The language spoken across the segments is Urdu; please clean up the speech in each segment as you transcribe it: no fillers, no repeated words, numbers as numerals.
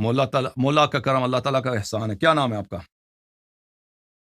مولا کا کرم، اللہ تعالیٰ کا احسان ہے. کیا نام ہے آپ کا؟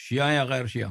شیعہ یا غیر شیعہ؟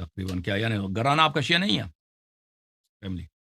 تقریباً کیا یعنی گھرانہ آپ کا شیعہ نہیں ہے؟ فیملی.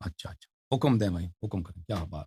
اچھا اچھا. حکم دیں بھائی، حکم کریں. کیا بات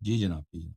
جی جناب، جی جناب.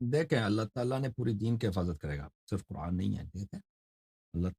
دیکھیں اللہ تعالیٰ نے پوری دین کی حفاظت کرے گا، صرف قرآن نہیں ہے. دیکھیں اللہ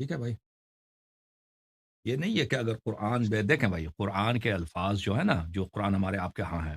ٹھیک ہے بھائی؟ یہ نہیں ہے کہ اگر قرآن دیکھیں بھائی، قرآن کے الفاظ جو ہے نا، جو قرآن ہمارے آپ کے ہاں ہے،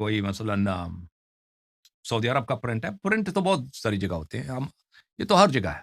کوئی مثلاً سعودی عرب کا پرنٹ ہے. پرنٹ تو بہت ساری جگہ ہوتے ہیں، ہم یہ تو ہر جگہ ہے.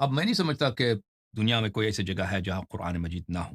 اب میں نہیں سمجھتا کہ دنیا میں کوئی ایسی جگہ ہے جہاں قرآن مجید نہ ہو.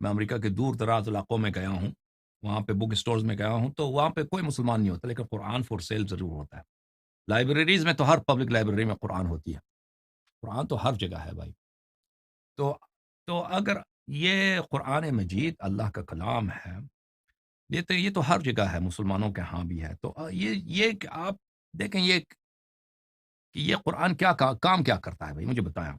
میں امریکہ کے دور دراز علاقوں میں گیا ہوں، وہاں پہ بک اسٹورز میں گیا ہوں تو وہاں پہ کوئی مسلمان نہیں ہوتا، لیکن قرآن فور سیل ضرور ہوتا ہے. لائبریریز میں تو ہر پبلک لائبریری میں قرآن ہوتی ہے. قرآن تو ہر جگہ ہے بھائی. تو تو اگر یہ قرآن مجید اللہ کا کلام ہے، یہ تو ہر جگہ ہے، مسلمانوں کے ہاں بھی ہے. تو یہ کہ آپ دیکھیں کہ یہ قرآن کیا کام کیا کرتا ہے بھائی، مجھے بتائیں آپ.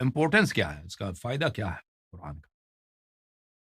امپورٹنس کیا ہے، اس کا فائدہ کیا ہے قرآن کا؟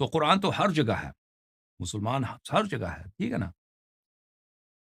تو قرآن تو ہر جگہ ہے، مسلمان ہر جگہ ہے، ٹھیک ہے نا.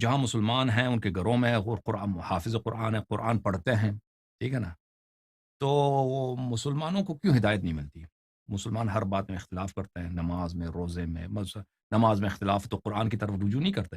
جہاں مسلمان ہیں ان کے گھروں میں اور قرآن حافظ قرآن ہے، قرآن پڑھتے ہیں، ٹھیک ہے نا. تو وہ مسلمانوں کو کیوں ہدایت نہیں ملتی؟ مسلمان ہر بات میں اختلاف کرتے ہیں، نماز میں، روزے میں. نماز میں اختلاف تو قرآن کی طرف رجوع نہیں کرتے.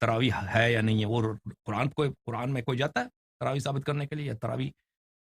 تراویح ہے یا نہیں ہے، وہ قرآن میں کوئی جاتا ہے تراویح ثابت کرنے کے لیے یا تراویح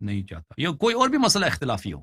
نہیں جاتا. یہ کوئی اور بھی مسئلہ اختلافی ہو،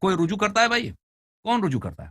کوئی رجوع کرتا ہے بھائی؟ کون رجوع کرتا ہے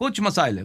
کچھ مسائل ہے،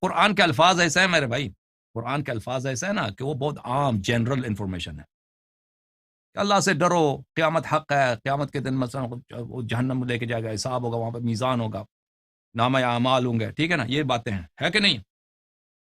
قرآن کے الفاظ ایسے ہیں میرے بھائی، قرآن کے الفاظ ایسے ہیں نا کہ وہ بہت عام جنرل انفارمیشن ہے کہ اللہ سے ڈرو، قیامت حق ہے، قیامت کے دن مثلا وہ جہنم لے کے جائے گا، حساب ہوگا، وہاں پہ میزان ہوگا، نامہ اعمال ہوں گے، ٹھیک ہے نا. یہ باتیں ہیں، ہے کہ نہیں؟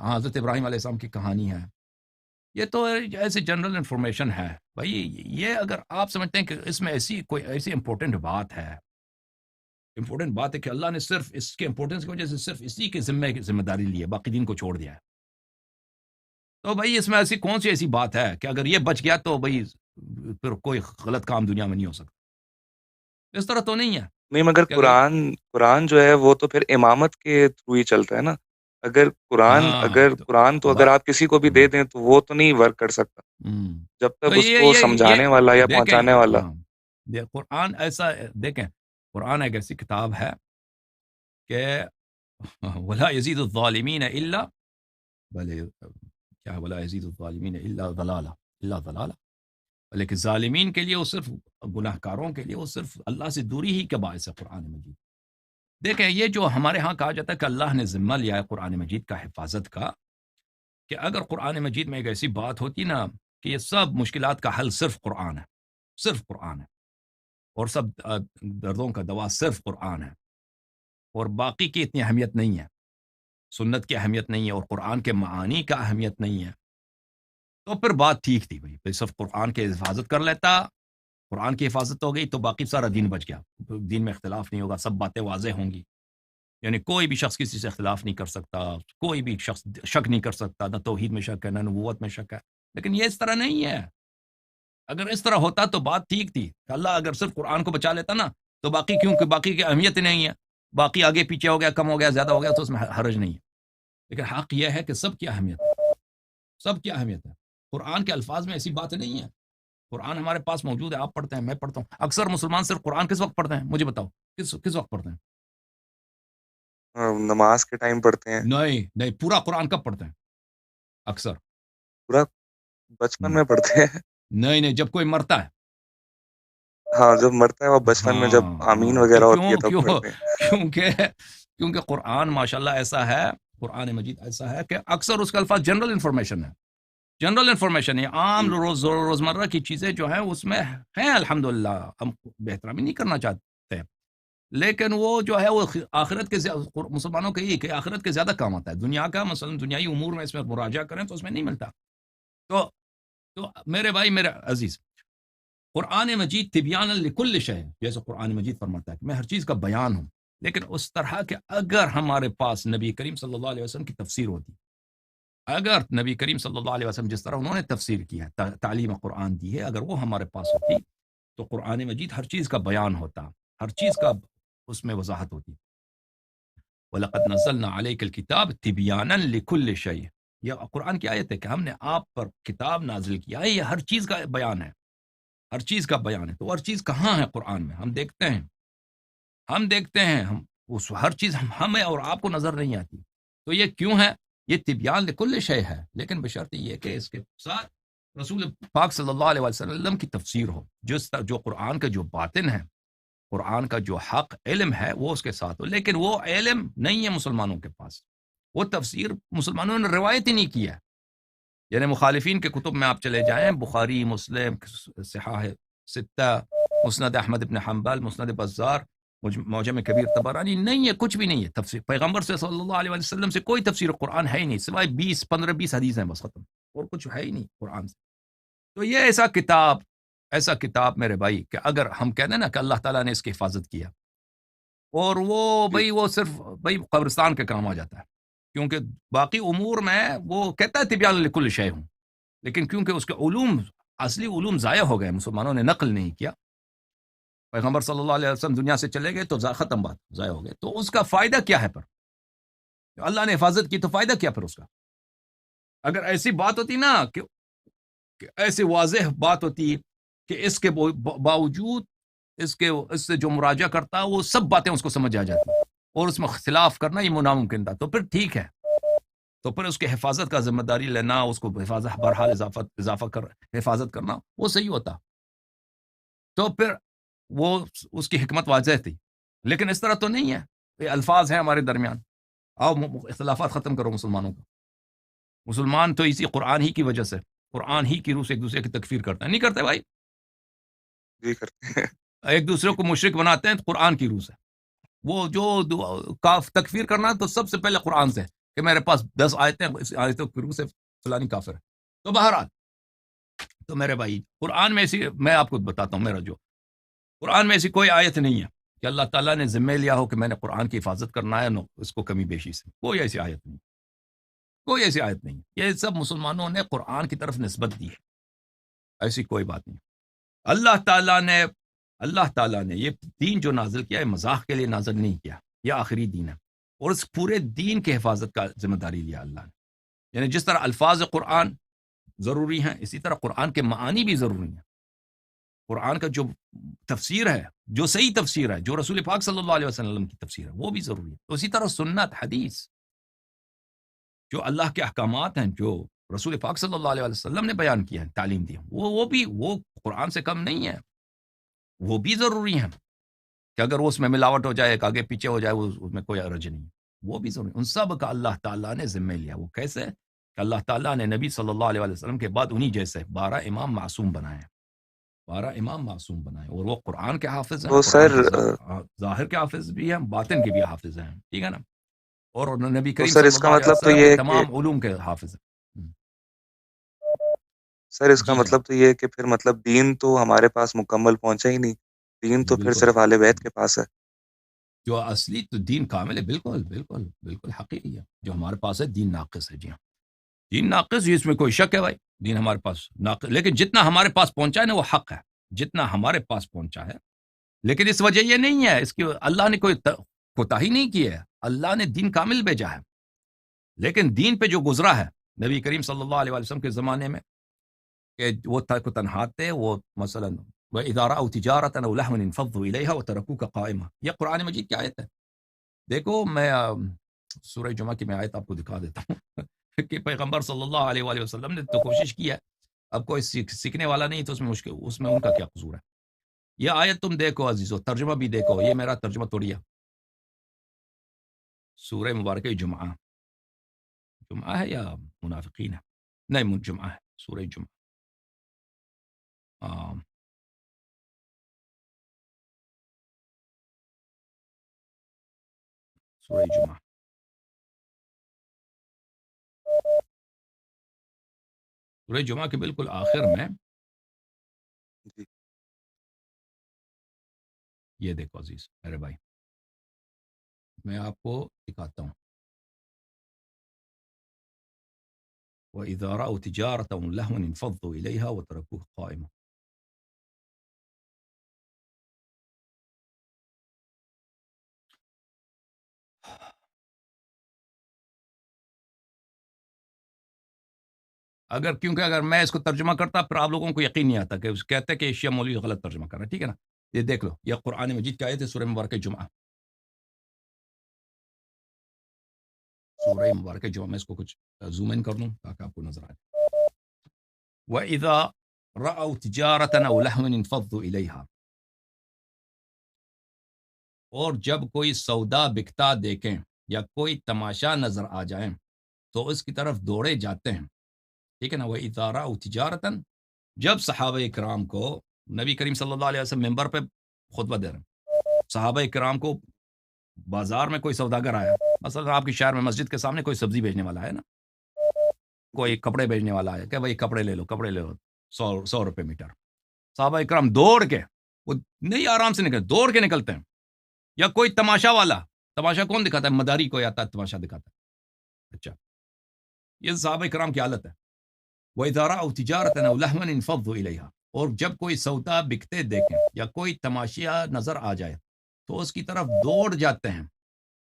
ہاں حضرت ابراہیم علیہ السلام کی کہانی ہے. یہ تو ایسی جنرل انفارمیشن ہے بھائی. یہ اگر آپ سمجھتے ہیں کہ اس میں کوئی ایسی امپورٹنٹ بات ہے، امپورٹنٹ بات ہے کہ اللہ نے صرف اس کے امپورٹنس کی وجہ سے صرف اسی کے ذمہ داری لی ہے، باقی دین کو چھوڑ دیا ہے، تو بھائی اس میں ایسی کون سی ایسی بات ہے کہ اگر یہ بچ گیا تو بھائی پھر کوئی غلط کام دنیا میں نہیں ہو سکتا. اس طرح تو نہیں ہے نہیں مگر کہ اگر قرآن جو ہے وہ تو پھر امامت کے تھرو ہی چلتا ہے نا. ہاں قرآن تو اگر بات آپ کسی کو بھی ہم، دے دیں تو وہ تو نہیں ورک کر سکتا جب تو تک اس کو یہ سمجھانے والا یا دیکھیں. پہنچانے والا. ہاں قرآن ایسا دیکھیں، قرآن ایک ایسی کتاب ہے کہ ولا یزید الظالمین الا بلے کیا ولا یزید الظالمین الا ضلالا، لیکن ظالمین کے لیے وہ صرف گناہ کاروں کے لیے وہ صرف اللہ سے دوری ہی کا باعث ہے قرآن مجید. دیکھیں یہ جو ہمارے ہاں کہا جاتا ہے کہ اللہ نے ذمہ لیا ہے قرآن مجید کا حفاظت کا، کہ اگر قرآن مجید میں ایک ایسی بات ہوتی نا کہ یہ سب مشکلات کا حل صرف قرآن ہے، صرف قرآن ہے، اور سب دردوں کا دوا صرف قرآن ہے، اور باقی کی اتنی اہمیت نہیں ہے، سنت کی اہمیت نہیں ہے، اور قرآن کے معانی کا اہمیت نہیں ہے، تو پھر بات ٹھیک تھی بھائی. پھر صرف قرآن کی حفاظت کر لیتا، قرآن کی حفاظت ہو گئی تو باقی سارا دین بچ گیا، دین میں اختلاف نہیں ہوگا، سب باتیں واضح ہوں گی. یعنی کوئی بھی شخص کسی سے اختلاف نہیں کر سکتا، کوئی بھی شخص شک نہیں کر سکتا، نہ توحید میں شک ہے نہ نبوت میں شک ہے. لیکن یہ اس طرح نہیں ہے. اگر اس طرح ہوتا تو بات ٹھیک تھی کہ اللہ اگر صرف قرآن کو بچا لیتا نا تو باقی کیونکہ باقی کی اہمیت ہی نہیں ہے، باقی آگے پیچھے ہو گیا، کم ہو گیا، زیادہ ہو گیا تو اس میں حرج نہیں ہے. لیکن حق یہ ہے کہ سب کی اہمیت ہے، سب کی اہمیت ہے. قرآن کے الفاظ میں ایسی بات نہیں ہے. قرآن ہمارے پاس موجود ہے، آپ پڑھتے ہیں، میں پڑھتا ہوں. اکثر مسلمان صرف قرآن کس وقت پڑھتے ہیں؟ مجھے بتاؤ، کس وقت پڑھتے ہیں؟ نماز کے ٹائم پڑھتے ہیں. نہیں نہیں، پورا قرآن کب پڑھتے ہیں اکثر؟ پورا بچپن میں پڑھتے ہیں. نہیں نہیں، جب کوئی مرتا ہے. ہاں جب مرتا ہے وہ بچپن میں جب ہاں آمین ہاں، وغیرہ ہوتی ہے کیوں تب کیوں پڑھتے ہیں. کیونکہ کیونکہ قرآن ماشاءاللہ ایسا ہے، قرآن مجید ایسا ہے کہ اکثر اس کا الفاظ جنرل انفارمیشن ہے، جنرل انفارمیشن ہے، عام جی روزمرہ کی چیزیں جو ہیں اس میں ہیں. الحمدللہ ہم بہترامی نہیں کرنا چاہتے، لیکن وہ جو ہے وہ آخرت کے مسلمانوں کے یہ کہ آخرت کے زیادہ کام آتا ہے. دنیا کا مثلا دنیائی امور میں اس میں مراجعہ کریں تو اس میں نہیں ملتا. تو میرے بھائی، میرے عزیز، قرآن مجید تبیان لکل شے، جیسے قرآن مجید فرماتا ہے کہ میں ہر چیز کا بیان ہوں، لیکن اس طرح کہ اگر ہمارے پاس نبی کریم صلی اللہ علیہ وسلم کی تفسیر ہوتی، اگر نبی کریم صلی اللہ علیہ وسلم جس طرح انہوں نے تفسیر کی ہے، تعلیم قرآن دی ہے، اگر وہ ہمارے پاس ہوتی تو قرآن مجید ہر چیز کا بیان ہوتا، ہر چیز کا اس میں وضاحت ہوتی. وَلَقَدْ نَزَّلْنَا عَلَيْكَ الْكِتَابَ تِبْيَانًا لِكُلِّ شَيْءٍ، یہ قرآن کی آیت ہے کہ ہم نے آپ پر کتاب نازل کیا ہے، یہ ہر چیز کا بیان ہے، ہر چیز کا بیان ہے. تو ہر چیز کہاں ہے قرآن میں؟ ہم دیکھتے ہیں اس ہر چیز ہمیں اور آپ کو نظر نہیں آتی. تو یہ کیوں ہے؟ یہ تبیان لکل شے ہے، لیکن بشرط یہ کہ اس کے ساتھ رسول پاک صلی اللہ علیہ وسلم کی تفسیر ہو، جو قرآن کا جو باطن ہے، قرآن کا جو حق علم ہے وہ اس کے ساتھ ہو. لیکن وہ علم نہیں ہے مسلمانوں کے پاس، وہ تفسیر مسلمانوں نے روایت ہی نہیں کی ہے. یعنی مخالفین کے کتب میں آپ چلے جائیں، بخاری، مسلم، صحاح ستہ، مسند احمد بن حنبل، مسند بزار، معجم کبیر طبرانی، نہیں ہے، کچھ بھی نہیں ہے. تفسیر پیغمبر سے صلی اللہ علیہ وسلم سے کوئی تفسیر قرآن ہے ہی نہیں، سوائے 15-20 حدیث ہیں بس، ختم، اور کچھ ہے ہی نہیں قرآن سے. تو یہ ایسا کتاب میرے بھائی کہ اگر ہم کہتے ہیں نا کہ اللہ تعالیٰ نے اس کی حفاظت کیا، اور جی وہ صرف قبرستان کے کام آ جاتا ہے، کیونکہ باقی امور میں وہ کہتا ہے تبیان لکل شے ہوں، لیکن کیونکہ اس کے اصلی علوم ضائع ہو گئے، مسلمانوں نے نقل نہیں کیا، پیغمبر صلی اللہ علیہ وسلم دنیا سے چلے گئے تو ختم، بات ضائع ہو گئے. تو اس کا فائدہ کیا ہے؟ پر اللہ نے حفاظت کی تو فائدہ کیا پھر اس کا؟ اگر ایسی بات ہوتی نا کہ ایسی واضح بات ہوتی کہ اس کے باوجود اس سے جو مراجعہ کرتا وہ سب باتیں اس کو سمجھ آ جاتی، اور اس میں اختلاف کرنا یہ ناممکن تھا، تو پھر ٹھیک ہے، تو پھر اس کے حفاظت کا ذمہ داری لینا، اس کو بہرحال حفاظت کرنا وہ صحیح ہوتا، تو پھر وہ اس کی حکمت واضح تھی. لیکن اس طرح تو نہیں ہے، یہ الفاظ ہیں ہمارے درمیان. آؤ اختلافات ختم کرو مسلمانوں کا. مسلمان تو اسی قرآن ہی کی وجہ سے، قرآن ہی کی روح سے ایک دوسرے کی تکفیر کرتے ہیں، نہیں کرتے بھائی؟ جی کرتے ہیں. ایک دوسرے کو مشرک بناتے ہیں قرآن کی روح سے. وہ جو تکفیر کرنا تو سب سے پہلے قرآن سے، کہ میرے پاس 10 آیتیں، اس آیتوں کی روح سے فلانی کافر ہے. تو بہرحال، تو میرے بھائی قرآن میں ایسی، میں آپ کو بتاتا ہوں، میرا جو قرآن میں ایسی کوئی آیت نہیں ہے کہ اللہ تعالیٰ نے ذمہ لیا ہو کہ میں نے قرآن کی حفاظت کرنا ہے، نو اس کو کمی بیشی سے، کوئی ایسی آیت نہیں، کوئی ایسی آیت نہیں. یہ سب مسلمانوں نے قرآن کی طرف نسبت دی ہے، ایسی کوئی بات نہیں. اللہ تعالیٰ نے یہ دین جو نازل کیا ہے مذاق کے لیے نازل نہیں کیا، یہ آخری دین ہے، اور اس پورے دین کی حفاظت کا ذمہ داری لیا اللہ نے. یعنی جس طرح الفاظ قرآن ضروری ہیں، اسی طرح قرآن کے معانی بھی ضروری ہیں. قرآن کا جو تفسیر ہے، جو صحیح تفسیر ہے، جو رسول پاک صلی اللہ علیہ وسلم کی تفسیر ہے، وہ بھی ضروری ہے. تو اسی طرح سنت، حدیث، جو اللہ کے احکامات ہیں، جو رسول پاک صلی اللہ علیہ وسلم نے بیان کیا ہے، تعلیم دی ہے، وہ قرآن سے کم نہیں ہے، وہ بھی ضروری ہیں. کہ اگر وہ اس میں ملاوٹ ہو جائے، آگے پیچھے ہو جائے، اس میں کوئی عرض نہیں، وہ بھی ضروری. ان سب کا اللہ تعالیٰ نے ذمہ لیا. وہ کیسے؟ کہ اللہ تعالیٰ نے نبی صلی اللہ علیہ وسلم کے بعد انہی جیسے 12 امام معصوم بنائے، 12 امام معصوم بنائے، اور وہ قرآن کے حافظ ہیں، تو قرآن سر کے ظاہر کے حافظ بھی ہیں، باطن کے بھی حافظ ہیں، ٹھیک ہے نا، اور نبی تو کریم سر صلی اس کا اللہ علیہ مطلب تو وسلم یہ کے ہے کہ تمام علوم کے حافظ ہیں. سر اس کا جی جناب. مطلب تو یہ ہے کہ پھر مطلب دین تو ہمارے پاس مکمل پہنچا ہی نہیں، دین جی تو پھر بالکل، صرف اہل بیت کے پاس ہے. جو اصلی تو دین کامل ہے، بالکل بالکل بالکل حقیقی ہے. جو ہمارے پاس ہے دین ناقص ہے. جی ہاں، دین ناقص، اس میں کوئی شک ہے بھائی، دین ہمارے پاس ناقص، لیکن جتنا ہمارے پاس پہنچا ہے نا وہ حق ہے، جتنا ہمارے پاس پہنچا ہے. لیکن اس وجہ یہ نہیں ہے اس کی اللہ نے کوئی کوتاہی نہیں کی ہے، اللہ نے دین کامل بھیجا ہے. لیکن دین پہ جو گزرا ہے نبی کریم صلی اللہ علیہ وسلم کے زمانے میں، کہ وہ تنہات تھے، وہ مثلا وَإِذَا رَأَوْا تِجَارَةً أَوْ لَهْوًا انفضوا إِلَيْهَا وَتَرَكُوكَ قَائِمًا. یہ قرآن مجید کی آیت ہے. دیکھو میں سورہ جمعہ کی میں آیت آپ کو دکھا دیتا ہوں کہ پیغمبر صلی اللہ علیہ وآلہ وسلم نے تو کوشش کی ہے، اب کوئی سیکھنے والا نہیں تو اس میں مشکل، اس میں ان کا کیا قصور ہے. یہ آیت تم دیکھو عزیزو، ترجمہ بھی دیکھو، یہ میرا ترجمہ توڑیا. سورہ مبارکہ جمعہ، جمعہ ہے یا منافقین ہے؟ نہیں، جمعہ ہے، سورہ جمعہ. سورہ جمعہ، سورہ جمعہ کے بالکل آخر میں جی یہ دیکھو عزیز میرے بھائی، میں آپ کو دکھاتا ہوں. وَإِذَا رَأَوْا تِجَارَةً أَوْ لَهْوًا انفضوا إِلَيْهَا وَتَرَكُوكَ قَائِمًا. کیونکہ اگر میں اس کو ترجمہ کرتا پھر آپ لوگوں کو یقین نہیں آتا، کہ کہتے کہ شیعہ مولوی غلط ترجمہ کر رہا ہے، ٹھیک ہے نا. یہ دیکھ لو، یہ قرآن مجید کی آیت ہے، سورہ مبارکہ جمعہ، سورہ مبارکہ جمعہ. میں اس کو کچھ زوم ان کر دوں تاکہ آپ کو نظر آئے. وَإِذَا رَأَوْا تِجَارَةً أَوْ لَهْوًا انفضوا إِلَيْهَا. اور جب کوئی سودا بکتا دیکھیں یا کوئی تماشا نظر آ جائیں تو اس کی طرف دوڑے جاتے ہیں، ٹھیک ہے نا. وَإِذَا رَأَوْا تِجَارَةً، جب صحابہ کرام کو، نبی کریم صلی اللہ علیہ وسلم ممبر پہ خطبہ دے رہے ہیں، صحابہ کرام کو بازار میں کوئی سوداگر آیا، مثلا آپ کے شہر میں مسجد کے سامنے کوئی سبزی بیچنے والا ہے نا، جی کوئی کپڑے بیچنے والا ہے کہ بھائی کپڑے لے لو، کپڑے لے لو، 100 روپے میٹر. صحابہ کرام دوڑ کے، وہ نہیں آرام سے نکلتے، دوڑ کے نکلتے ہیں. یا کوئی تماشا والا، تماشا کون دکھاتا ہے؟ مداری کوئی آتا ہے تماشا دکھاتا ہے. اچھا، یہ صحابہ کرام کی حالت ہے. وَإِذَا رَأَوْا تِجَارَةً أَوْ لَهْوًا انفضوا إِلَيْهَا. اور جب کوئی سودا بکتے دیکھیں یا کوئی تماشا نظر آ جائے تو اس کی طرف دوڑ جاتے ہیں.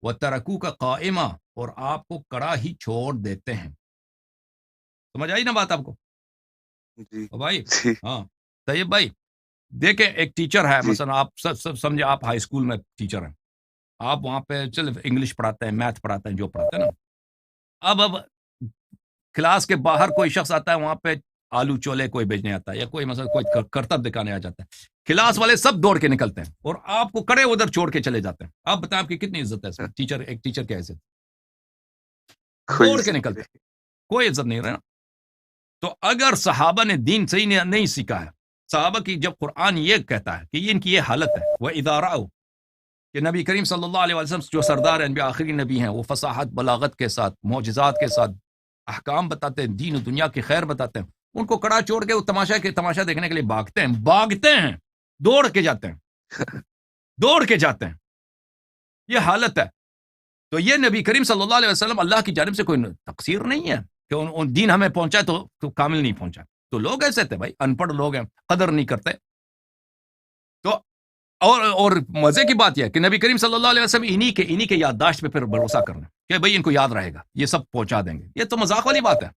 وَتَرَكُوكَ قَائِمًا، اور آپ کو کڑا ہی چھوڑ دیتے ہیں. سمجھ آئی نا بات آپ کو جی بھائی؟ جی ہاں طیب بھائی، دیکھیں ایک ٹیچر ہے، جی مثلا آپ سب سمجھے، آپ ہائی اسکول میں ٹیچر ہیں، آپ وہاں پہ صرف انگلش پڑھاتے ہیں، میتھ پڑھاتے ہیں، جو پڑھاتے ہیں نا. اب کلاس کے باہر کوئی شخص آتا ہے، وہاں پہ آلو چولے کوئی بیچنے آتا ہے، یا کوئی مثلا کوئی کرتب دکھانے آ جاتا ہے، کلاس والے سب دوڑ کے نکلتے ہیں اور آپ کو کڑے ادھر چھوڑ کے چلے جاتے ہیں. آپ بتائیں آپ کی کتنی عزت ہے اس میں؟ ٹیچر، ایک ٹیچر کی عزت، کوئی دوڑ کے عزت نہیں نکلتے ہیں، رہی. کوئی عزت نہیں رہا. تو اگر صحابہ نے دین صحیح نہیں سیکھا ہے، صحابہ کی جب قرآن یہ کہتا ہے کہ یہ ان کی یہ حالت ہے، وہ ادارہ کہ نبی کریم صلی اللہ علیہ وسلم جو سردار انبیاء آخری نبی ہیں، وہ فصاحت بلاغت کے ساتھ، معجزات کے ساتھ احکام بتاتے ہیں، دین و دنیا کی خیر بتاتے ہیں، ان کو کڑا چھوڑ کے وہ تماشا دیکھنے کے لیے بھاگتے ہیں، دوڑ کے جاتے ہیں، دوڑ کے جاتے ہیں. یہ حالت ہے. تو یہ نبی کریم صلی اللہ علیہ وسلم اللہ کی جانب سے کوئی تقصیر نہیں ہے کہ ان دین ہمیں پہنچا تو کامل نہیں پہنچا. تو لوگ ایسے تھے بھائی، ان پڑھ لوگ ہیں، قدر نہیں کرتے. تو اور مزے کی بات یہ ہے کہ نبی کریم صلی اللہ علیہ وسلم انہی کے یادداشت پہ پھر بھروسہ کرنا کہ بھئی ان کو یاد رہے گا، یہ سب پہنچا دیں گے. یہ تو مذاق والی بات ہے.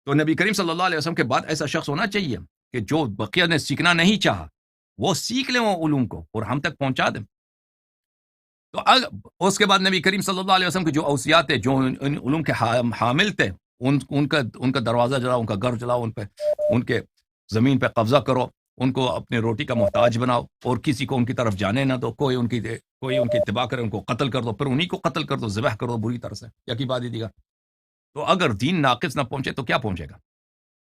تو نبی کریم صلی اللہ علیہ وسلم کے بعد ایسا شخص ہونا چاہیے کہ جو بقیہ نے سیکھنا نہیں چاہا وہ سیکھ لیں وہ علوم کو اور ہم تک پہنچا دیں. تو اس کے بعد نبی کریم صلی اللہ علیہ وسلم کے جو اوصیات تھے، جو ان علوم کے حامل تھے، ان کا دروازہ جلاؤ، ان کا گھر جلاؤ، ان کے زمین پہ قبضہ کرو، ان کو اپنے روٹی کا محتاج بناؤ اور کسی کو ان کی طرف جانے نہ دو. کوئی ان کی اتباع کرے ان کو قتل کر دو، پھر انہی کو قتل کر دو، ذبح کر دو بری طرح سے. یا کی بات دیگا. تو اگر دین ناقص نہ پہنچے تو کیا پہنچے گا؟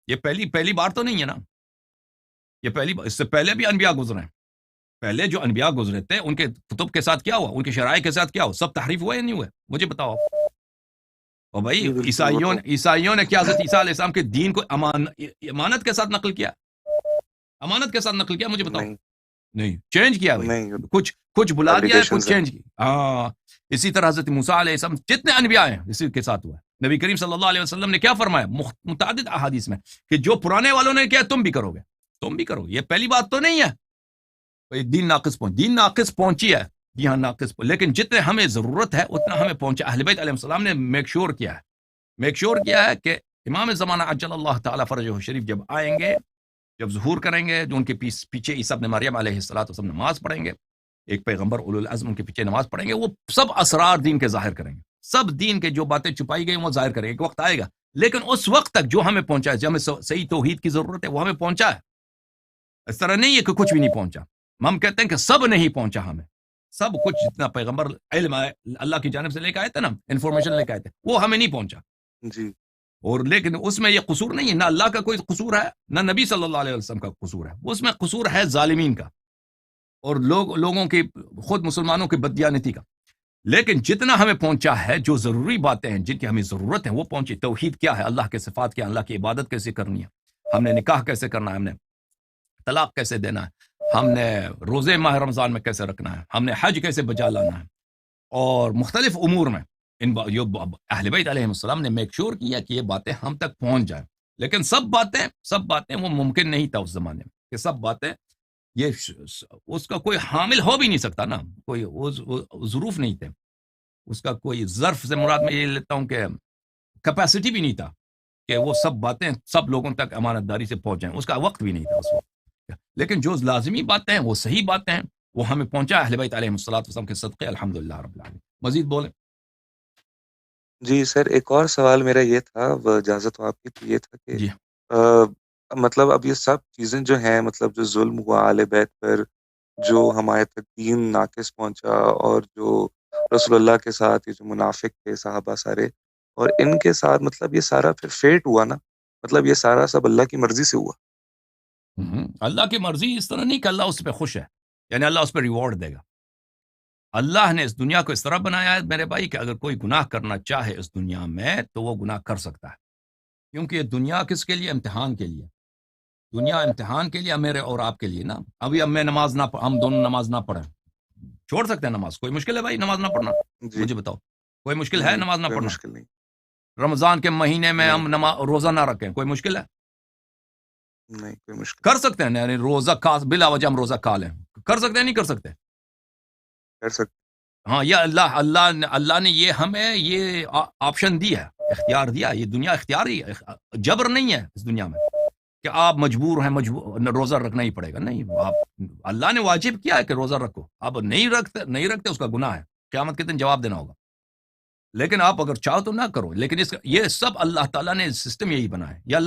یہ پہلی بار تو نہیں ہے نا. یہ اس سے پہلے بھی انبیاء گزرے ہیں. پہلے جو انبیاء گزرے تھے ان کے کتب کے ساتھ کیا ہوا، ان کے شرائع کے ساتھ کیا ہوا، سب تحریف ہوئے یا نہیں ہوئے؟ مجھے بتاؤ. اور بھائی جی بالکل وہ تو عیسائیوں نے کیا حضرت عیسیٰ علیہ السلام کے دین کو امانت کے ساتھ نقل کیا؟ امانت کے ساتھ نقل کیا؟ مجھے بتاؤ. نہیں نہیں، چینج کیا بھائی. نہیں کچھ بلا دیا ہے، کچھ فیبریکیشنز ہیں. چینج کیا. ہاں، اسی طرح حضرت موسیٰ علیہ السلام جتنے انبیاء ہیں اسی کے ساتھ ہوا ہے. نبی کریم صلی اللہ علیہ وسلم نے کیا فرمایا متعدد احادیث میں کہ جو پرانے والوں نے کیا تم بھی کرو گے، تم بھی کرو. یہ پہلی بات تو نہیں ہے دین ناقص پہنچی ہے. جی ہاں ناقص لیکن جتنے ہمیں ضرورت ہے اتنا ہمیں پہنچا. اہل بیت علیہ السلام نے میک شور کیا ہے کہ امام زمانہ عجل اللہ تعالی فرجہ شریف جب آئیں گے، جب ظہور کریں گے، جو ان کے پیچھے عیسیٰ ابن مریم علیہ السلام نماز پڑھیں گے، ایک پیغمبر اولو العزم ان کے پیچھے نماز پڑھیں گے، وہ سب اسرار دین کے ظاہر کریں گے، سب دین کے جو باتیں چھپائی گئی وہ ظاہر کریں گے. ایک وقت آئے گا لیکن اس وقت تک جو ہمیں پہنچا ہے، جو ہمیں صحیح توحید کی ضرورت ہے وہ ہمیں پہنچا ہے. اس طرح نہیں ہے کہ کچھ بھی نہیں پہنچا. ہم کہتے ہیں کہ سب نہیں پہنچا، ہمیں سب کچھ جتنا پیغمبر علم اللہ کی جانب سے لے کے آئے تھے نا، انفارمیشن لے کے آئے تھے، وہ ہمیں نہیں پہنچا. جی اور لیکن اس میں یہ قصور نہیں ہے، نہ اللہ کا کوئی قصور ہے نہ نبی صلی اللہ علیہ وسلم کا قصور ہے. اس میں قصور ہے ظالمین کا اور لوگوں کی، خود مسلمانوں کی بددیانتی کا. لیکن جتنا ہمیں پہنچا ہے، جو ضروری باتیں ہیں جن کی ہمیں ضرورت ہے وہ پہنچی. توحید کیا ہے، اللہ کے صفات کیا، اللہ کی عبادت کیسے کرنی ہے، ہم نے نکاح کیسے کرنا ہے، ہم نے طلاق کیسے دینا ہے، ہم نے روزے ماہ رمضان میں کیسے رکھنا ہے، ہم نے حج کیسے بجا لانا ہے، اور مختلف امور میں اہل بیت علیہ السلام نے میک شور کیا کہ یہ باتیں ہم تک پہنچ جائیں. لیکن سب باتیں وہ ممکن نہیں تھا اس زمانے میں کہ سب باتیں یہ اس کا کوئی حامل ہو بھی نہیں سکتا نا، کوئی ظروف نہیں تھے اس کا. کوئی ظرف سے مراد میں یہ لیتا ہوں کہ کیپیسٹی بھی نہیں تھا کہ وہ سب باتیں سب لوگوں تک امانت داری سے پہنچ جائیں. اس کا وقت بھی نہیں تھا اس وقت. لیکن جو لازمی باتیں ہیں وہ صحیح باتیں ہیں، وہ ہمیں پہنچا اہل بیت علیہ السلام کے صدقے، الحمدللہ رب العالمین. مزید بولیں. جی سر، ایک اور سوال میرا یہ تھا، وہ اجازت ہو آپ کی، تو یہ تھا کہ جی مطلب اب یہ سب چیزیں جو ہیں، مطلب جو ظلم ہوا اہل بیت پر، جو ہمارے تک دین ناقص پہنچا، اور جو رسول اللہ کے ساتھ یہ جو منافق تھے صحابہ سارے، اور ان کے ساتھ مطلب یہ سارا پھر فیٹ ہوا نا، مطلب یہ سارا سب اللہ کی مرضی سے ہوا. اللہ کی مرضی اس طرح نہیں کہ اللہ اس پہ خوش ہے، یعنی اللہ اس پہ ریوارڈ دے گا. اللہ نے اس دنیا کو اس طرح بنایا ہے میرے بھائی کہ اگر کوئی گناہ کرنا چاہے اس دنیا میں تو وہ گناہ کر سکتا ہے. کیونکہ یہ دنیا کس کے لیے؟ امتحان کے لیے. دنیا امتحان کے لیے، میرے اور آپ کے لیے نا. ابھی اب میں نماز نہ ہم دونوں نماز نہ پڑھیں، چھوڑ سکتے ہیں نماز؟ کوئی مشکل ہے بھائی نماز نہ پڑھنا؟ جی مجھے بتاؤ، کوئی مشکل ہے نہیں، نماز نہ کوئی پڑھنا؟ مشکل نہیں. رمضان کے مہینے میں نہیں ہم روزہ نہ رکھیں، کوئی مشکل ہے؟ نہیں کوئی مشکل کر سکتے ہیں، یعنی روزہ بلا وجہ ہم روزہ کھا لیں، کر سکتے ہیں نہیں کر سکتے؟ کر سکتے. ہاں، یا اللہ نے یہ ہمیں یہ آپشن دی ہے، اختیار دیا. یہ دنیا اختیاری ہے، جبر نہیں ہے اس دنیا میں کہ آپ مجبور ہیں روزہ رکھنا ہی پڑے گا. نہیں، اللہ نے واجب کیا ہے کہ روزہ رکھو. آپ نہیں رکھتے اس کا گناہ ہے، قیامت کے دن جواب دینا ہوگا. لیکن آپ اگر چاہو تو نہ کرو. لیکن یہ سب اللہ تعالیٰ نے سسٹم یہی بنا ہے. یا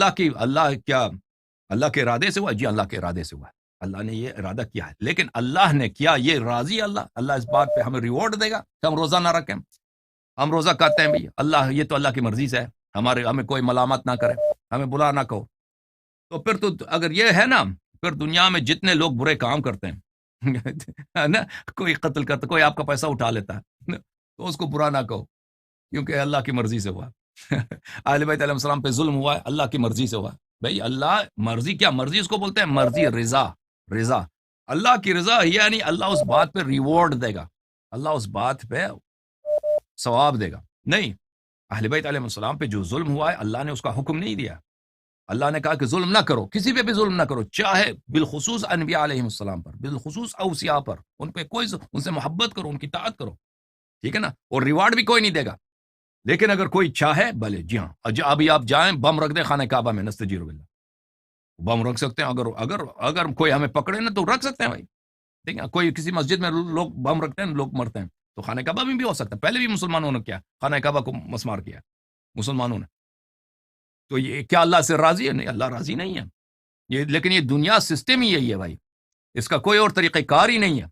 اللہ کے ارادے سے ہوا؟ جی اللہ کے ارادے سے ہوا. اللہ نے یہ ارادہ کیا ہے، لیکن اللہ نے کیا یہ راضی اللہ اس بات پہ ہمیں ریوارڈ دے گا کہ ہم روزہ نہ رکھیں. ہم روزہ کہتے ہیں بھائی اللہ یہ تو اللہ کی مرضی سے ہے، ہمیں کوئی ملامت نہ کرے، ہمیں برا نہ کہو. تو پھر تو اگر یہ ہے نا، پھر دنیا میں جتنے لوگ برے کام کرتے ہیں نا، کوئی قتل کرتا، کوئی آپ کا پیسہ اٹھا لیتا ہے، تو اس کو برا نہ کہو کیونکہ اللہ کی مرضی سے ہوا. اہل بیت علیہ السلام پہ ظلم ہوا ہے، اللہ کی مرضی سے ہوا. بھائی اللہ مرضی کیا؟ مرضی اس کو بولتے ہیں مرضی، رضا. اللہ کی رضا یعنی اللہ اس بات پہ ریوارڈ دے گا، اللہ اس بات پہ ثواب دے گا. نہیں، اہل بیت علیہ السلام پہ جو ظلم ہوا ہے اللہ نے اس کا حکم نہیں دیا اللہ نے کہا کہ ظلم نہ کرو، کسی پہ بھی ظلم نہ کرو، چاہے بالخصوص انبیاء علیہ السلام پر، بالخصوص اوصیاء پر، ان پہ کوئی ان سے محبت کرو، ان کی اطاعت کرو، ٹھیک ہے نا، اور ریوارڈ بھی کوئی نہیں دے گا. لیکن اگر کوئی چاہے بھلے، جی ہاں، ابھی آپ جائیں بم رکھ دیں خانہ کعبہ میں، نستجیر باللہ، بم رکھ سکتے ہیں. اگر کوئی ہمیں پکڑے نا تو رکھ سکتے ہیں بھائی، ٹھیک ہے. کوئی کسی مسجد میں لوگ بم رکھتے ہیں، لوگ مرتے ہیں، تو خانہ کعبہ میں بھی ہو سکتا ہے. پہلے بھی مسلمانوں نے کیا، خانہ کعبہ کو مسمار کیا مسلمانوں نے. تو یہ کیا اللہ سے راضی ہے؟ نہیں، اللہ راضی نہیں ہے. لیکن یہ دنیا سسٹم ہی یہی ہے بھائی، اس کا کوئی اور طریقہ کار ہی نہیں ہے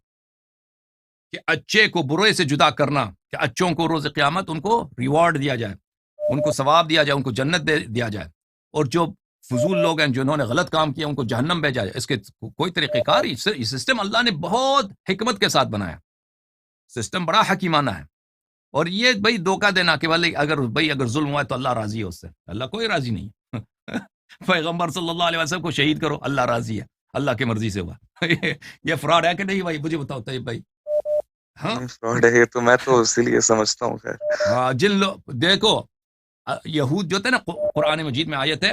کہ اچھے کو برے سے جدا کرنا، کہ اچھوں کو روز قیامت ان کو ریوارڈ دیا جائے، ان کو ثواب دیا جائے، ان کو جنت دیا جائے، اور جو فضول لوگ ہیں جنہوں نے غلط کام کیا ان کو جہنم بھیجا جائے. اس کے کوئی طریقہ کار ہی، یہ سسٹم اللہ نے بہت حکمت کے ساتھ بنایا، سسٹم بڑا حکیمانہ ہے. اور یہ بھائی دھوکہ دینا کہ اگر ظلم ہوا ہے تو اللہ راضی ہے اس سے، اللہ کوئی راضی نہیں. پیغمبر صلی اللہ علیہ وسلم کو شہید کرو، اللہ راضی ہے، اللہ کی مرضی سے ہوا. یہ فراڈ ہے کہ نہیں بھائی؟ مجھے بتاؤ طیب بھائی. ہاں فراڈ ہے یہ تو، میں تو اسی لیے سمجھتا ہوں. خیر ہاں، جن لوگ دیکھو یہود جو تھے نا، قرآن مجید میں آیت ہے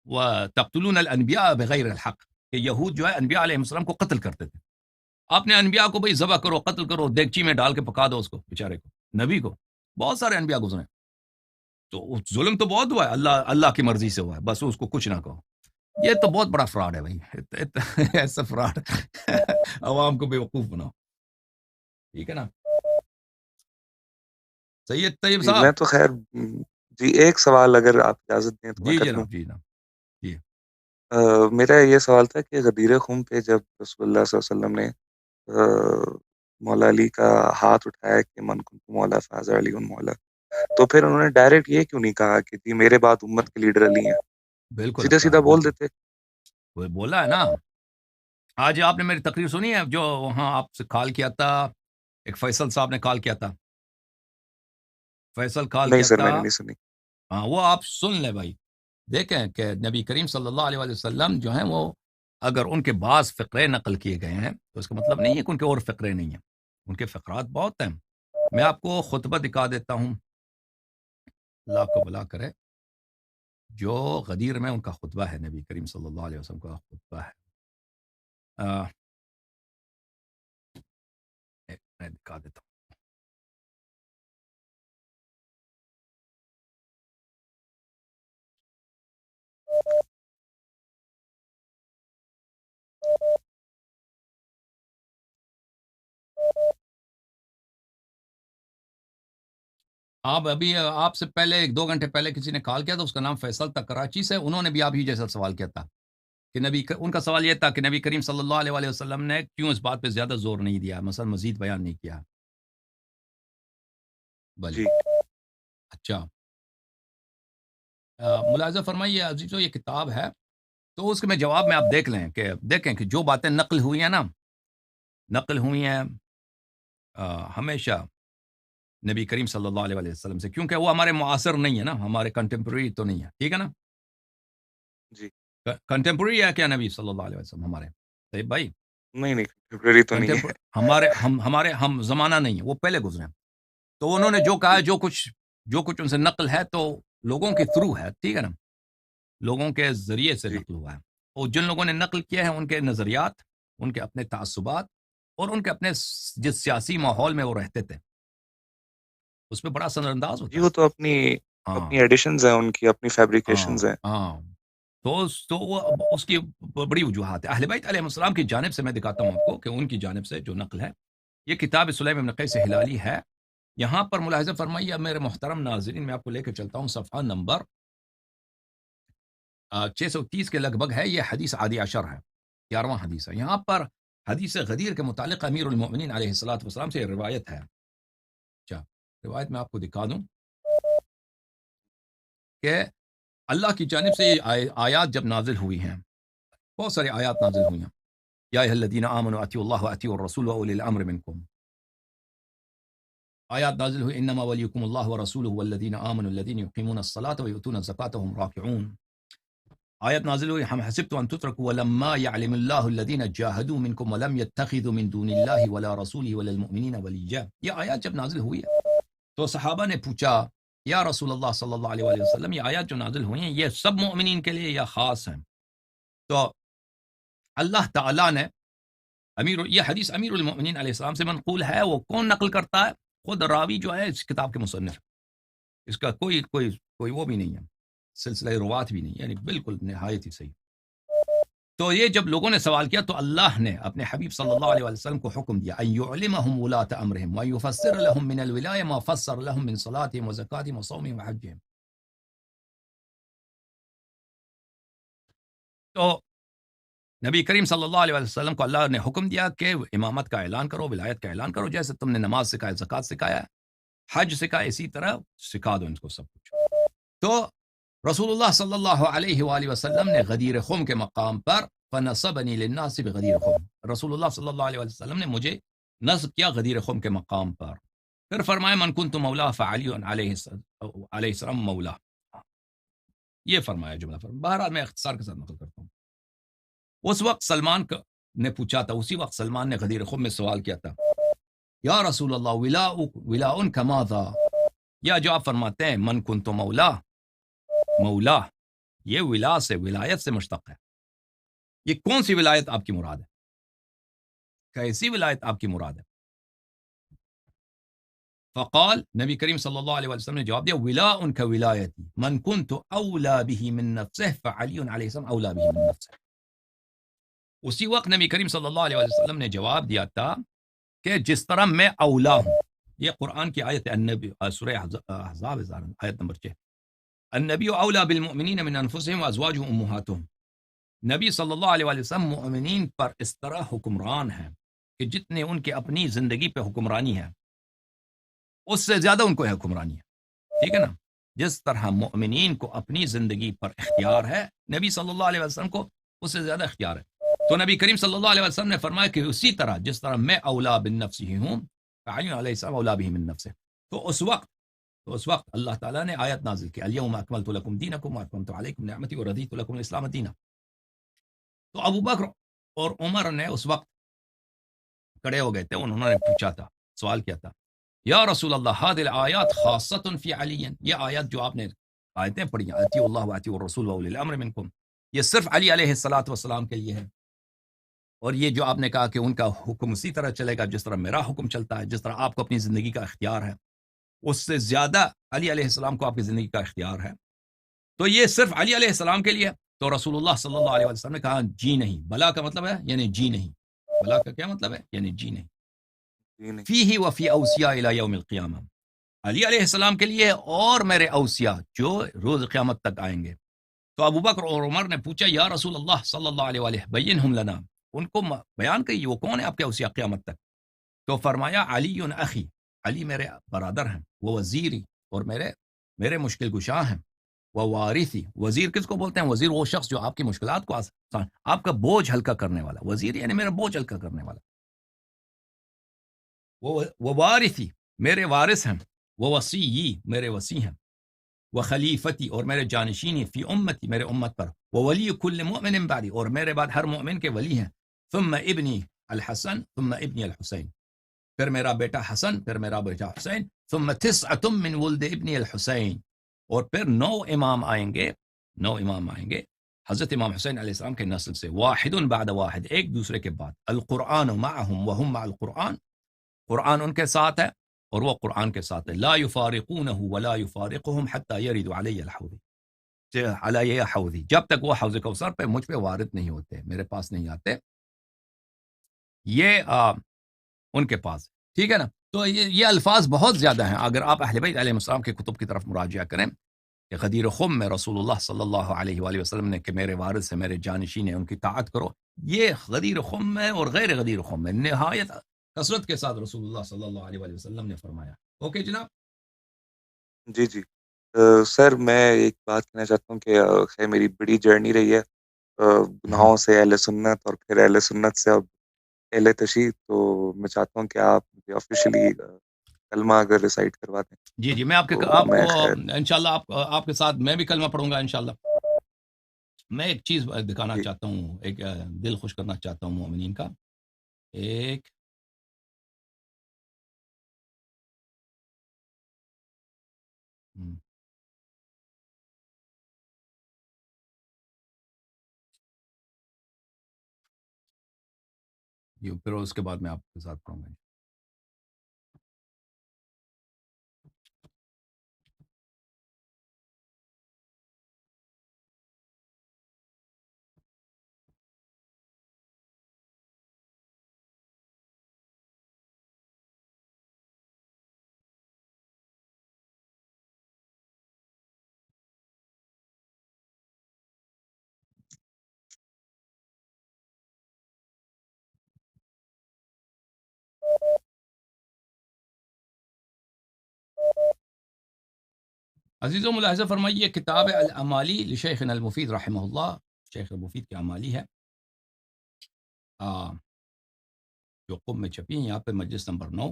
وَتَقْتُلُونَ الْأَنْبِيَاءَ بِغَيْرِ الْحَقِّ، کہ یہود جو ہے انبیاء علیہ السلام کو قتل کرتے تھے. آپ نے انبیاء کو بھائی ذبح کرو، قتل کرو، دیگچی میں ڈال کے پکا دو اس کو، بیچارے کو، نبی کو. بہت سارے انبیاء گزرے، تو ظلم تو بہت ہوا ہے، اللہ کی مرضی سے ہوا ہے، بس اس کو کچھ نہ کہو. یہ تو بہت بڑا فراڈ ہے بھائی، ایسا فراڈ. عوام کو بے وقوف بناؤ، ٹھیک ہے نا. سید طیب جی، صاحب. میں تو خیر جی ایک سوال اگر آپ اجازت دیں تو میں جی کر لوں. جناب، جی جناب، جی. میرا یہ سوال تھا کہ غدیر خم پہ جب رسول اللہ صلی اللہ علیہ وسلم نے مولا علی کا ہاتھ اٹھایا کہ من کنت مولا فاضل علی مولا، تو پھر انہوں نے ڈائریکٹ یہ کیوں نہیں کہا کہ جی میرے بعد امت کے لیڈر علی ہیں؟ بالکل سیدھا کہا سیدھا ہے، بول بالکل دیتے. وہ بولا ہے نا. آج آپ نے میری تقریر سنی ہے جو وہاں آپ سے کال کیا تھا، ایک فیصل صاحب نے کال کیا تھا، فیصل کال نہیں کیا سر، تھا. میں نے نہیں سنی. ہاں، وہ آپ سن لیں بھائی، دیکھیں کہ نبی کریم صلی اللہ علیہ وسلم جو ہیں وہ اگر ان کے بعض فقرے نقل کیے گئے ہیں تو اس کا مطلب نہیں ہے کہ ان کے اور فقرے نہیں ہیں، ان کے فقرات بہت ہیں. میں آپ کو خطبہ دکھا دیتا ہوں، اللہ کو بلا کرے، جو غدیر میں ان کا خطبہ ہے، نبی کریم صلی اللہ علیہ وسلم کا خطبہ ہے. میں دکھا دیتا ہوں. آپ سے پہلے 1-2 گھنٹے پہلے کسی نے کال کیا تھا، اس کا نام فیصل تھا، کراچی سے. انہوں نے بھی آپ ہی جیسا سوال کیا تھا کہ ان کا سوال یہ تھا کہ نبی کریم صلی اللہ علیہ وسلم نے کیوں اس بات پہ زیادہ زور نہیں دیا، مثلا مزید بیان نہیں کیا. بھلے جی اچھا، ملاحظہ فرمائیے عزیزو، یہ کتاب ہے تو اس کے میں جواب میں آپ دیکھیں کہ جو باتیں نقل ہوئی ہیں نا، نقل ہوئی ہیں ہمیشہ نبی کریم صلی اللہ علیہ وسلم سے، کیونکہ وہ ہمارے معاصر نہیں ہے نا، ہمارے کنٹمپرری تو نہیں ہے، ٹھیک ہے نا. جی. کنٹمپرری ہے کیا نبی صلی اللہ علیہ وسلم ہمارے؟ طيب بھائی، نہیں نہیں، کنٹمپریری تو نہیں ہے. ہمارے ہم زمانہ نہیں ہے، وہ پہلے گزرے ہیں. تو انہوں نے جو کہا ہے، جو کچھ ان سے نقل ہے تو لوگوں کے تھرو ہے، ٹھیک ہے نا، لوگوں کے ذریعے سے جی نقل ہوا ہے. اور جن لوگوں نے نقل کیا ہے ان کے نظریات، ان کے اپنے تعصبات، اور ان کے اپنے جس سیاسی ماحول میں وہ رہتے تھے اس پہ بڑا اثر انداز جی، ہوتا ہے. وہ تو اپنی ہاں اپنی ایڈیشنز ہیں ان کی، اپنی ہاں فیبریکیشنز ہیں. ہاں. تو اس کی بڑی وجوہات ہیں. اہل بیت علیہ السلام کی جانب سے میں دکھاتا ہوں آپ کو کہ ان کی جانب سے جو نقل ہے، یہ کتاب سلیم ابن قیس ہلالی ہے. یہاں پر ملاحظہ فرمائیے میرے محترم ناظرین، میں آپ کو لے کے چلتا ہوں صفحہ نمبر 630 کے لگ بھگ ہے. یہ حدیث عادی عشر ہے، 11واں حدیث ہے. یہاں پر حدیث غدیر کے متعلق امیر المؤمنین علیہ الصلوۃ والسلام سے روایت ہے. اچھا، روایت میں آپ کو دکھا دوں کہ اللہ کی جانب سے یہ آیات جب نازل ہوئی ہیں، بہت ساری آیات نازل ہوئی ہیں. یا ایھا الذین آمنوا اطیعوا اللہ واطیعوا الرسول واولی الامر منکم. آیات نازل ہوئی انما ولیکم اللہ ورسولہ والذین آمنوا الذین یقیمون الصلاۃ ویؤتون الزکاۃ وهم راکعون. آیت نازل ہوئی ہم حسبت ان تترکوا ولما يعلم اللہ الذین جاہدوا منکم ولم يتخذوا من دون اللہ ولا رسولہ ولا المؤمنین ولیا. یہ آیات جب نازل ہوئی ہے تو صحابہ نے پوچھا یا رسول اللہ صلی اللہ علیہ وآلہ وسلم یہ آیات جو نازل ہوئی ہیں یہ سب مؤمنین کے لیے یا خاص ہیں؟ تو اللہ تعالیٰ نے یہ حدیث امیر المؤمنین علیہ السلام سے منقول ہے. وہ کون نقل کرتا ہے؟ خود راوی جو ہے اس کتاب کے مصنف. اس کا کوئی وہ بھی نہیں ہے، سلسلہ روات بھی نہیں، یعنی بالکل نہایت ہی صحیح. تو یہ جب لوگوں نے سوال کیا تو اللہ نے اپنے حبیب صلی اللہ علیہ وسلم کو حکم دیا ان يعلمهم ولاة امرهم ويفسر لهم من الولاية ما فسر لهم من صلاتهم وزكاتهم وصومهم وحجهم. تو نبی کریم صلی اللہ علیہ وسلم کو اللہ نے حکم دیا کہ امامت کا اعلان کرو، ولایت کا اعلان کرو. جیسے تم نے نماز سکھایا، زکوٰۃ سکھایا ہے، حج سکھایا، اسی طرح سکھا دو ان کو سب کچھ. تو رسول اللہ صلی اللہ علیہ وآلہ وسلم نے غدیر خم کے مقام پر فنصبنی للناس بغدیر خم، رسول اللہ صلی اللہ علیہ وسلم نے مجھے نصب کیا غدیر خم کے مقام پر. پھر فرمایا من کنت مولا فعلی علیہ السلام مولا. یہ فرمایا جملہ. بہرحال میں اختصار کے ساتھ نقل کرتا ہوں. اس وقت سلمان نے پوچھا تھا، اسی وقت سلمان نے غدیر خم میں سوال کیا تھا، یا رسول اللہ ولاء کماذا، یا جو آپ فرماتے ہیں من کنت مولا، یہ ولا سے ولایت سے مشتق ہے. یہ کون سی ولایت آپ کی مراد ہے؟ کیسی ولایت آپ کی مراد ہے؟ فقال، نبی کریم صلی اللہ علیہ وسلم نے جواب دیا ولاء کولایتی من کنت اولا به من نفسه فعلی علیہ السلام اولا به من نفسه. اسی وقت نبی کریم صلی اللہ علیہ وسلم نے جواب دیا تھا کہ جس طرح میں اولا ہوں. یہ قرآن کی آیت النبی سورہ احزاب آیت نمبر 6، النبی اولا بالمؤمنین من انفسهم وازواجهم امہاتهم. نبی صلی اللہ علیہ وسلم مؤمنین پر اس طرح حکمران ہیں کہ جتنے ان کے اپنی زندگی پہ حکمرانی ہے اس سے زیادہ ان کو ہے حکمرانی ہے. ٹھیک ہے نا؟ جس طرح مؤمنین کو اپنی زندگی پر اختیار ہے، نبی صلی اللہ علیہ وسلم کو اس سے زیادہ اختیار ہے. تو نبی کریم صلی اللہ علیہ وسلم نے فرمایا کہ اسی طرح جس طرح میں اولا بالنفس ہی ہوں، علی علیہ السلام اولا بھی من نفسه. تو اس وقت اللہ تعالیٰ نے آیت نازل کی الیوم اکملت لکم دینکم واتممت علیکم نعمتی ورضیت لکم الاسلام دینا. تو ابو بکر اور عمر نے اس وقت کھڑے ہو گئے تھے، انہوں نے پوچھا تھا، سوال کیا تھا، یا رسول اللہ هذه الآیات خاصة فی علی، یہ آیات جو آپ نے آیتیں پڑھی ہیں اطیعوا اللہ واطیعوا الرسول واولی الامر منکم، یہ صرف علی علیہ الصلوۃ والسلام کے لیے ہے. اور یہ جو آپ نے کہا کہ ان کا حکم اسی طرح چلے گا جس طرح میرا حکم چلتا ہے، جس طرح آپ کو اپنی زندگی کا اختیار ہے اس سے زیادہ علی علیہ السلام کو آپ کی زندگی کا اختیار ہے، تو یہ صرف علی علیہ السلام کے لیے. تو رسول اللہ صلی اللہ علیہ وسلم نے کہا جی نہیں. بلا کا مطلب ہے یعنی جی نہیں. بلا کا کیا مطلب ہے؟ یعنی جی نہیں. جی نہیں. فیہ وفی اوصیاء الی یوم القیامہ، علی علیہ السلام کے لیے اور میرے اوصیاء جو روز قیامت تک آئیں گے. تو ابو بکر اور عمر نے پوچھا یا رسول اللہ صلی اللہ علیہ وآلہ بینہم لنا، ان کو بیان کریے وہ کون ہے آپ کے اوصیاء قیامت تک. تو فرمایا علی اخی، علی میرے برادر ہیں، وہ وزیری اور میرے مشکل کشاں ہیں، وہ وارثی. وزیر کس کو بولتے ہیں؟ وزیر وہ شخص جو آپ کی مشکلات کو آسان، آپ کا بوجھ ہلکا کرنے والا. وزیر یعنی میرا بوجھ ہلکا کرنے والا. وہ وارثی میرے وارث ہیں، وہ وصی میرے وصی ہیں، وہ خلیفتی اور میرے جانشینی فی امتی میرے امت پر، وہ ولی کل مؤمن بعدی اور میرے بعد ہر مؤمن کے ولی ہیں. ثم ابنی الحسن ثم ابنی الحسین، پھر میرا بیٹا حسن، پھر میرا بیٹا حسین. ثم تسعۃ من ولد ابنی الحسین، اور پھر 9 امام آئیں گے حضرت امام حسین علیہ السلام کے نسل سے، واحد بعد واحد، ایک دوسرے کے بعد. القرآن معهم وهم مع القرآن، قرآن ان کے ساتھ ہے اور وہ قرآن کے ساتھ ہے. لا یفارقونہ ولا یفارقهم حتی یرد علی الحوض، علی حوضی، جب تک وہ حوض کوثر پہ مجھ پہ وارد نہیں ہوتے، میرے پاس نہیں آتے، یہ ان کے پاس. ٹھیک ہے نا؟ تو یہ الفاظ بہت زیادہ ہیں. اگر آپ اہل بیت علیہ السلام کے کتب کی طرف مراجعہ کریں کہ غدیر خم میں رسول اللہ صلی اللہ علیہ وآلہ وسلم نے کہ میرے وارث ہیں، میرے جانشین ہیں، ان کی طاعت کرو، یہ غدیر خم میں اور غیر غدیر خم میں نہایت کثرت کے ساتھ رسول اللہ صلی اللہ علیہ وآلہ وسلم نے فرمایا. اوکے جناب. جی جی. سر میں ایک بات کہنا چاہتا ہوں کہ خیر میری بڑی جرنی رہی ہے گناہوں سے اہل سنت اور پھر اہل سنت سے اب اہل تشیع. تو میں چاہتا ہوں کہ آپ مجھے آفیشلی کلمہ اگر ریسائٹ کروا دیں. جی میں آپ تو کو میں خیر انشاءاللہ آپ کے ساتھ میں بھی کلمہ پڑھوں گا انشاءاللہ. میں ایک چیز دکھانا جی چاہتا ہوں، ایک دل خوش کرنا چاہتا ہوں مومنین کا. ایک یہ پھر اس کے بعد میں آپ کے ساتھ پڑھوں گا. عزیزوں ملاحظہ فرمائیے کتاب الامالی لشیخنا المفید رحمہ اللہ، شیخ المفید کی امالی ہے جو قم میں چھپی ہیں، یہاں پہ مجلس نمبر 9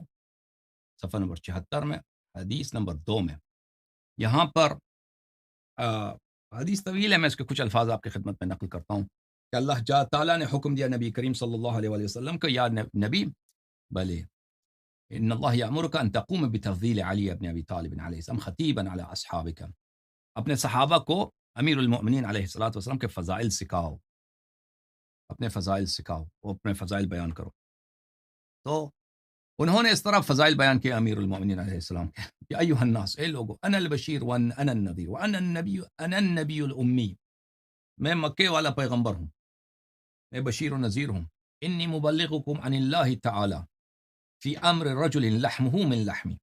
صفحہ نمبر 74 میں حدیث نمبر 2 میں. یہاں پر حدیث طویل ہے، میں اس کے کچھ الفاظ آپ کی خدمت میں نقل کرتا ہوں کہ اللہ تعالیٰ نے حکم دیا نبی کریم صلی اللہ علیہ وآلہ وسلم کو، یا نبی بلے ان اللہ یامرک ان تقوم بتفضیل علی ابن ابی طالب علیہ السلام خطیبا علی اصحابک، اپنے صحابہ کو امیر المؤمنین علیہ الصلوۃ والسلام کے فضائل سکھاؤ، اپنے فضائل سکھاؤ اور اپنے فضائل بیان کرو. تو انہوں نے اس طرح فضائل بیان کیا امیر المؤمنین علیہ السلام کے کہ ایھا الناس، اے لوگو، انا البشیر وانا النذیر وانا النبی الامی، میں مکے والا پیغمبر ہوں، میں بشیر و نذیر ہوں. انی مبلغکم عن اللہ تعالی فی امر رجل لحمہ من لحمی،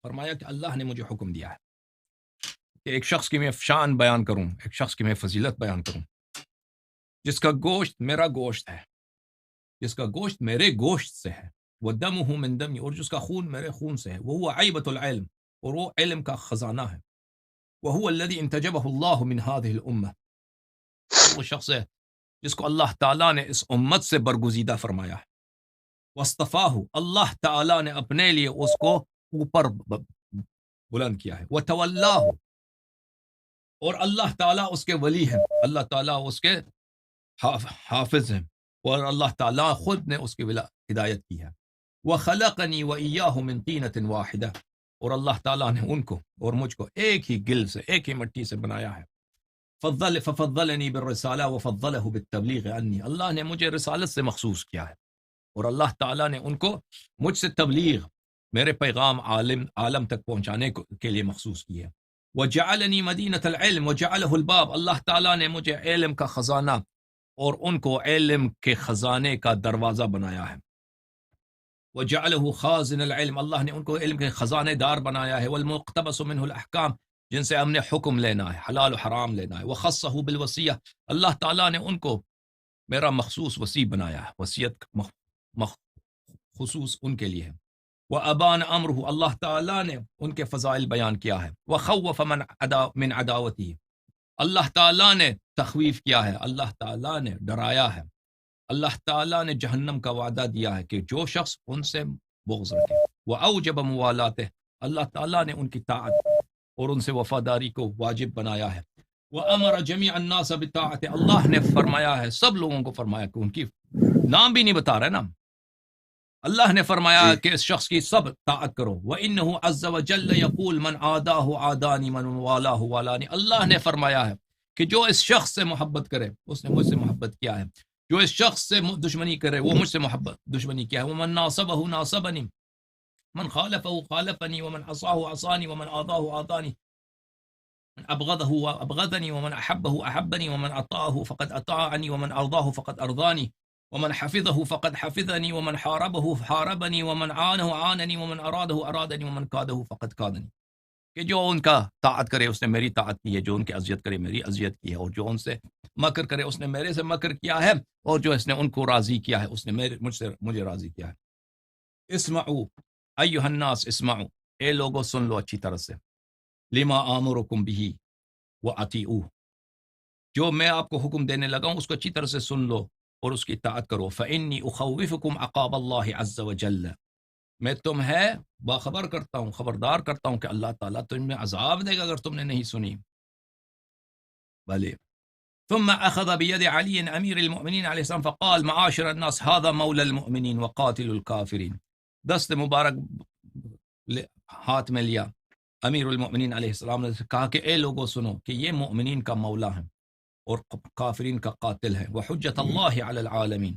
فرمایا کہ اللہ نے مجھے حکم دیا ہے کہ ایک شخص کی میں شان بیان کروں، ایک شخص کی میں فضیلت بیان کروں، جس کا گوشت میرا گوشت ہے، جس کا گوشت میرے گوشت سے ہے، وَدَمُهُ مِن دَمِي، اور جس کا خون میرے خون سے ہے، وَهُوَ عَيْبَةُ الْعِلْم، اور وہ علم کا خزانہ ہے، وَهُوَ الَّذِي انْتَجَبَهُ اللَّهُ مِنْ هَذِهِ الْأُمَّةِ، وہ شخص ہے جس کو اللہ تعالیٰ نے اس امت سے برگزیدہ فرمایا ہے. وَاصْطَفَاهُ، اللہ تعالیٰ نے اپنے لیے اس کو اوپر بلند کیا ہے. وَتَوَلَّاهُ، اور اللہ تعالیٰ اس کے ولی ہیں، اللہ تعالیٰ اس کے حافظ ہیں، اور اللہ تعالیٰ خود نے اس کی ہدایت کی ہے. وَخَلَقَنِي وَإِيَّاهُ مِن طِينَةٍ وَاحِدَةٍ، اور اللہ تعالیٰ نے ان کو اور مجھ کو ایک ہی گل سے، ایک ہی مٹی سے بنایا ہے. فَفَضَّلَنِي بِالرِّسَالَةِ وَفَضَّلَهُ بِالتَّبْلِيغِ عَنِّي، اللہ نے مجھے رسالت سے مخصوص کیا ہے اور اللہ تعالیٰ نے ان کو مجھ سے تبلیغ، میرے پیغام عالم تک پہنچانے کے لیے مخصوص کی ہے. وَجَعَلَنِي مَدِينَةَ الْعِلْمِ وَجَعَلَهُ الْبَابَ، اللہ تعالیٰ نے مجھے علم کا خزانہ اور ان کو علم کے خزانے کا دروازہ بنایا ہے. وَجَعَلَهُ خَازِنَ الْعِلْمِ، اللہ نے ان کو علم کے خزانے دار بنایا ہے. وَالْمُقْتَبَسُ مِنْهُ الْأَحْكَامِ، جن سے ہم نے حکم لینا ہے، حلال و حرام لینا ہے. وَخَصَّهُ بِالْوَصِيَّةِ، اللہ تعالیٰ نے ان کو میرا مخصوص وصی بنایا ہے، وصیت خصوص ان کے لیے ہے. وَأَبَانَ أَمْرُهُ، اللہ تعالیٰ نے ان کے فضائل بیان کیا ہے. وَخَوَّفَ من عَدَاوَتِهِ، اللہ تعالیٰ نے تخویف کیا ہے، اللہ تعالیٰ نے ڈرایا ہے، اللہ تعالیٰ نے جہنم کا وعدہ دیا ہے کہ جو شخص ان سے بغض رکھے. وَأَوْجَبَ مُوَالَاتِهِ، اللہ تعالیٰ نے ان کی طاعت اور ان سے وفاداری کو واجب بنایا ہے. وَأَمَرَ جَمِيعَ النَّاسَ بِطَاعَتِهِ، اللہ نے فرمایا ہے، سب لوگوں کو فرمایا کہ ان کی نام بھی نہیں بتا رہے نا، اللہ نے فرمایا جی کہ اس شخص کی سب طاعت کرو. وَإِنَّهُ عَزَّ وَجَلَّ يَقُولُ مَنْ عَادَاهُ عَادَانِي مَنْ وَالَاهُ وَالَانِي، اللہ نے فرمایا ہے کہ جو اس شخص سے محبت کرے اس نے مجھ سے محبت کیا ہے، جو اس شخص سے دشمنی کرے وہ مجھ سے محبت دشمنی کیا ہے. وَمَنْ نَاصَبَهُ نَاصَبَنِي، من خالفه خالفني، ومن عصاه عصاني، ومن آذاه آذاني، من أبغضه أبغضني، ومن أحبه أحبني، ومن أطاعه فقد أطاعني، ومن أرضاه فقد أرضاني، ومن حفظه فقد حفظني، ومن حاربه حاربني، ومن عانه عانني، ومن أراده أرادني، ومن كاده فقد كادني. کہ جو ان کا طاعت کرے اس نے میری طاعت کی ہے، جو ان کی اذیت کرے میری اذیت کی ہے، اور جو ان سے مکر کرے اس نے میرے سے مکر کیا ہے، اور جو اس نے ان کو راضی کیا ہے اس نے مجھے راضی کیا ہے. اسمعوا ایھا الناس اسمعوا، اے لوگو سن لو اچھی طرح سے. لما آمرکم بہ واطیعوہ، جو میں آپ کو حکم دینے لگا ہوں اس کو اچھی طرح سے سن لو اور اس کی اطاعت کرو. فإنی اخوفکم عقاب اللہ عز وجل، میں تمہیں باخبر کرتا ہوں، خبردار کرتا ہوں کہ اللہ تعالیٰ تم میں عذاب دے گا اگر تم نے نہیں سنی. بھلے. ثم اخذ بید علی امیر المؤمنین علیہ السلام فقال معاشر الناس هذا مولى المؤمنین وقاتل الكافرین، دست مبارک ہاتھ میں لیا امیر المؤمنین علیہ السلام نے کہا کہ اے لوگوں سنو کہ یہ مؤمنین کا مولا ہے اور کافرین کا قاتل ہے. وحجت اللہ علی العالمین،